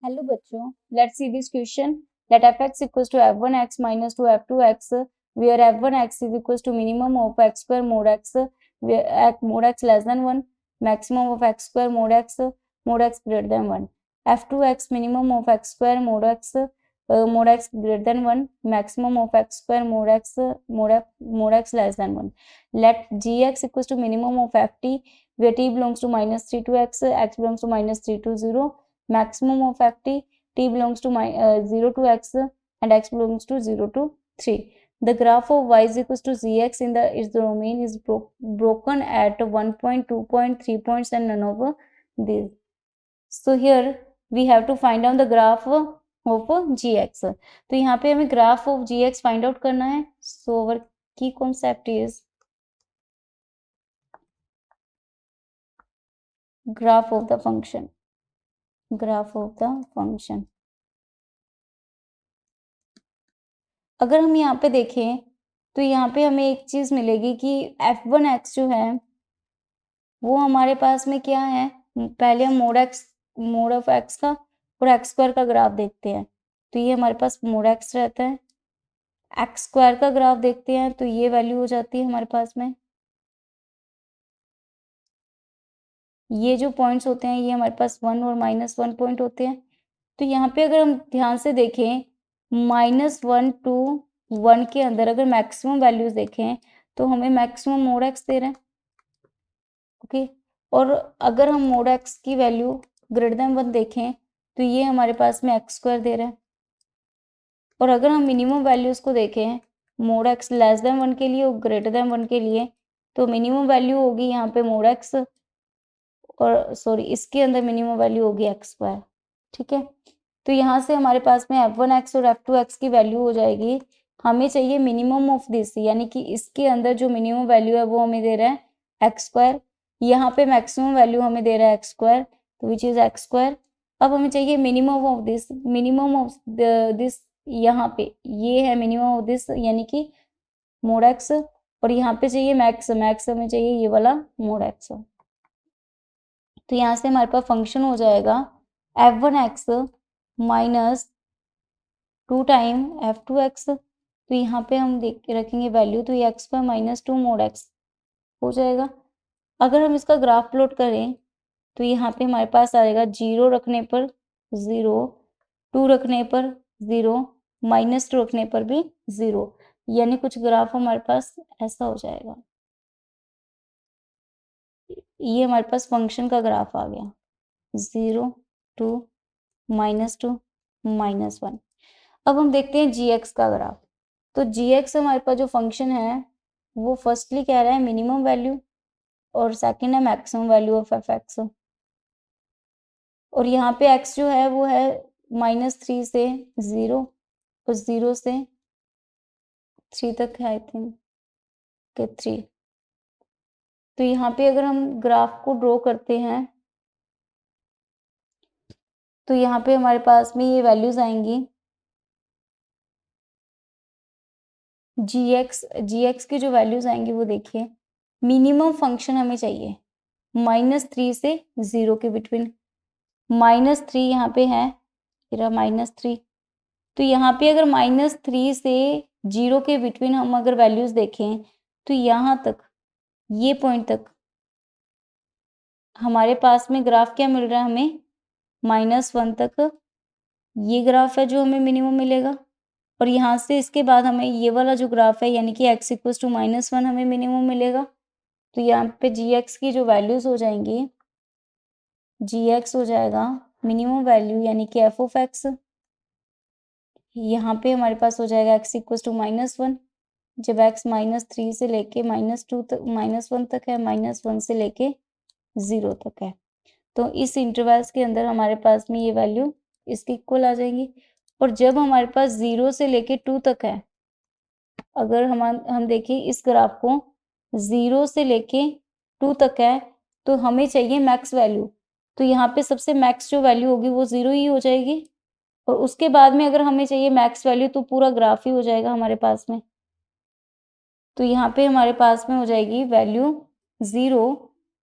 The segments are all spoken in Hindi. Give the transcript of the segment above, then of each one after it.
हेलो बच्चों, let's see this question that fx equals to f1x minus 2 f2x where f1x is equals to minimum of x square mod x where mod x less than 1, maximum of x square mod x greater than 1, f2x minimum of x square mod x greater than 1, maximum of x square mod x less than 1. Let gx equals to minimum of ft where t belongs to minus 3 to x belongs to minus 3 to 0, maximum of ft, t belongs to 0 to x and x belongs to 0 to 3. The graph of y is equals to zx in its domain is broken at 1 point, 2 point, 3 points and none of these. So here we have to find out the graph of gx. तो यहाँ पे हमें graph of gx find out करना है. So our key concept is graph of the function. अगर हम यहाँ पे देखें तो यहाँ पे हमें एक चीज मिलेगी कि f1x जो है वो हमारे पास में क्या है. पहले हम मोड ऑफ x का और x स्क्वायर का ग्राफ देखते हैं. तो ये हमारे पास मोड x रहता है. x स्क्वायर का ग्राफ देखते हैं तो ये वैल्यू हो जाती है हमारे पास में. ये जो पॉइंट्स होते हैं ये हमारे पास 1 और -1 पॉइंट होते हैं. तो यहाँ पे अगर हम ध्यान से देखें -1 to 1 के अंदर अगर मैक्सिमम वैल्यूज देखें तो हमें मैक्सिमम मोड एक्स दे रहे हैं. ओके. और अगर हम मोड एक्स की वैल्यू ग्रेटर देन 1 देखें तो ये हमारे पास में एक्स स्क्वायर दे रहा है. और अगर हम मिनिमम वैल्यूज को देखें मोड एक्स लेस देन 1 के लिए और ग्रेटर देन 1 के लिए तो मिनिमम वैल्यू होगी यहाँ पे मोड एक्स और सॉरी इसके अंदर मिनिमम वैल्यू होगी एक्स स्क्वायर. ठीक है. तो यहाँ से हमारे पास में f1x और f2x की वैल्यू हो जाएगी. हमें चाहिए मिनिमम ऑफ दिस यानी कि इसके अंदर जो मिनिमम वैल्यू है वो हमें दे रहा है एक्स स्क्वायर. यहाँ पे मैक्सिमम वैल्यू हमें दे रहा है एक्स स्क्वायर तो विच इज एक्स स्क्वायर. अब हमें चाहिए मिनिमम ऑफ दिस यहाँ पे ये है मिनिमम ऑफ दिस यानी कि मोड एक्स और यहाँ पे चाहिए मैक्स हमें चाहिए ये वाला मोड एक्स. तो यहाँ से हमारे पास फंक्शन हो जाएगा f1x माइनस 2 टाइम f2x. तो यहाँ पे हम देख के रखेंगे वैल्यू तो ये एक्स पर -2 मोड एक्स हो जाएगा. अगर हम इसका ग्राफ प्लॉट करें तो यहाँ पे हमारे पास आएगा 0 रखने पर 0, 2 रखने पर 0, -2 रखने पर भी 0 यानी कुछ ग्राफ हमारे पास ऐसा हो जाएगा. ये हमारे पास फंक्शन का ग्राफ आ गया 0, 2, -2, -1. अब हम देखते हैं gx का ग्राफ. तो gx हमारे पास जो फंक्शन है वो फर्स्टली कह रहा है मिनिमम वैल्यू और सेकंड है मैक्सिमम वैल्यू ऑफ fx. और यहाँ पे x जो है वो है -3 से 0 और 0 से 3 तक है आई थिंक के 3. तो यहाँ पे अगर हम ग्राफ को ड्रॉ करते हैं तो यहाँ पे हमारे पास में ये वैल्यूज आएंगी. gx की जो वैल्यूज आएंगी वो देखिए. मिनिमम फंक्शन हमें चाहिए -3 से 0 के बिटवीन. -3 यहाँ पे है -3. तो यहाँ पे अगर -3 से 0 के बिटवीन हम अगर वैल्यूज देखें तो यहाँ तक ये पॉइंट तक हमारे पास में ग्राफ क्या मिल रहा है हमें -1 तक ये ग्राफ है जो हमें मिनिमम मिलेगा. और यहाँ से इसके बाद हमें ये वाला जो ग्राफ है यानी कि x इक्वल्स टू -1 हमें मिनिमम मिलेगा. तो यहाँ पे gx की जो वैल्यूज हो जाएंगी gx हो जाएगा मिनिमम वैल्यू यानी कि f ऑफ x. यहाँ पे हमारे पास हो जाएगा x इक्वल्स टू -1 जब x -3 से लेके -2 तक -1 तक है -1 से लेके 0 तक है. तो इस इंटरवल्स के अंदर हमारे पास में ये वैल्यू इसके इक्वल आ जाएंगी. और जब हमारे पास 0 से लेके 2 तक है अगर हम देखें इस ग्राफ को 0 से लेके 2 तक है तो हमें चाहिए मैक्स वैल्यू. तो यहाँ पे सबसे मैक्स जो वैल्यू होगी वो 0 ही हो जाएगी. और उसके बाद में अगर हमें चाहिए मैक्स वैल्यू तो पूरा ग्राफ ही हो जाएगा हमारे पास में. तो यहाँ पे हमारे पास में हो जाएगी वैल्यू 0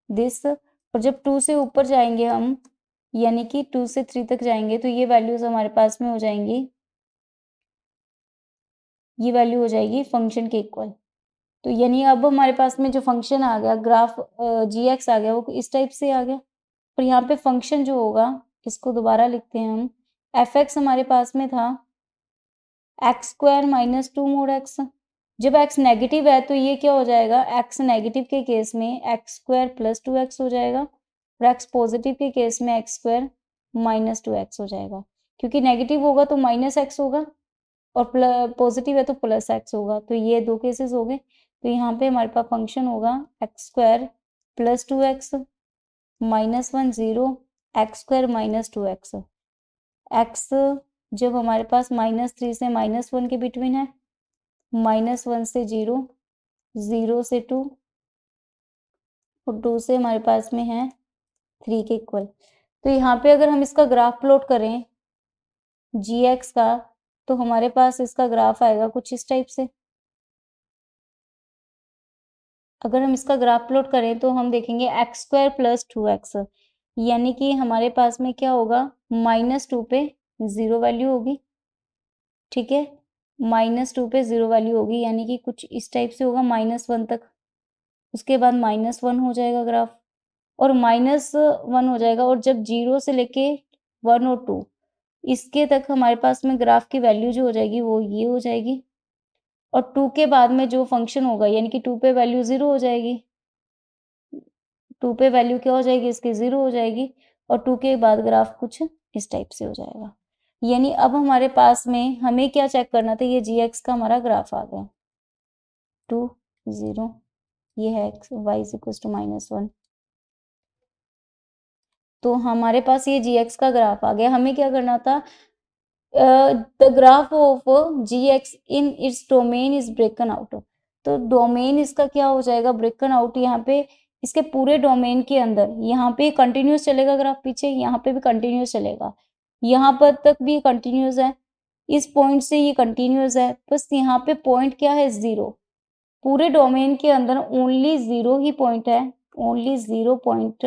दिस. और जब 2 से ऊपर जाएंगे हम यानी कि 2 से 3 तक जाएंगे तो ये वैल्यूज हमारे पास में हो जाएंगी, ये वैल्यू हो जाएगी फंक्शन के इक्वल। तो यानी अब हमारे पास में जो फंक्शन आ गया, ग्राफ जी एक्स आ गया, वो इस टाइप से आ गया। और यहाँ पे फंक्शन जो होगा, इसको दोबारा लिखते हैं हम, एफ एक्स हमारे पास में था x square minus 2 mode x. जब एक्स नेगेटिव है तो ये क्या हो जाएगा, एक्स नेगेटिव के केस में एक्स स्क्वायर प्लस 2x हो जाएगा, और एक्स पॉजिटिव के केस में एक्स स्क्वायर माइनस 2x हो जाएगा। क्योंकि नेगेटिव होगा तो माइनस एक्स होगा और पॉजिटिव है तो प्लस एक्स होगा, तो ये दो केसेस हो गए। तो यहाँ पे हमारे पास फंक्शन होगा x square plus 2x minus 1 0 x square minus 2x। X जब हमारे पास -3 से -1 के बिटवीन है, -1 से 0, 0 से 2 और 2 से हमारे पास में है 3 के इक्वल। तो यहाँ पे अगर हम इसका ग्राफ प्लॉट करें जी एक्स का, तो हमारे पास इसका ग्राफ आएगा कुछ इस टाइप से। अगर हम इसका ग्राफ प्लॉट करें तो हम देखेंगे एक्स स्क्वायर प्लस 2x, यानी कि हमारे पास में क्या होगा, -2 पे 0 वैल्यू होगी, ठीक है, -2 पे 0 वैल्यू होगी, यानी कि कुछ इस टाइप से होगा -1 तक। उसके बाद -1 हो जाएगा ग्राफ और -1 हो जाएगा, और जब 0 से लेके 1 और 2 इसके तक हमारे पास में ग्राफ की वैल्यू जो हो जाएगी वो ये हो जाएगी। और 2 के बाद में जो फंक्शन होगा, यानी कि 2 पे वैल्यू 0 हो जाएगी, 2 पे वैल्यू क्या हो जाएगी इसकी, 0 हो जाएगी, और 2 के बाद ग्राफ कुछ इस टाइप से हो जाएगा। यानी अब हमारे पास में हमें क्या चेक करना था, ये जी एक्स का हमारा ग्राफ आ गया 2 0, ये है y इज इक्वल टू -1। तो हमारे पास ये जी एक्स का ग्राफ आ गया। हमें क्या करना था, the graph of g x in its domain is broken out. तो डोमेन इसका क्या हो जाएगा, ब्रेकन आउट, यहाँ पे इसके पूरे डोमेन के अंदर, यहाँ पे कंटिन्यूस चलेगा ग्राफ, पीछे यहाँ पे भी कंटिन्यूस चलेगा, यहाँ पर तक भी कंटिन्यूस है, इस पॉइंट से ये कंटिन्यूस है, बस यहाँ पे पॉइंट क्या है, 0। पूरे डोमेन के अंदर ओनली 0 ही पॉइंट है, ओनली 0 पॉइंट,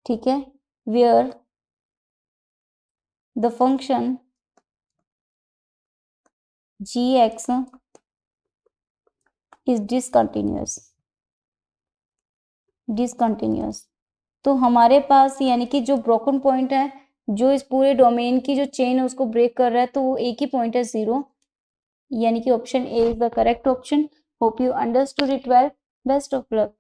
ठीक है, where the function g x is discontinuous. तो हमारे पास यानी कि जो ब्रोकन पॉइंट है, जो इस पूरे डोमेन की जो चेन है उसको ब्रेक कर रहा है, तो वो एक ही पॉइंट है 0, यानी कि option A is the correct option. Hope you understood it well. Best of luck.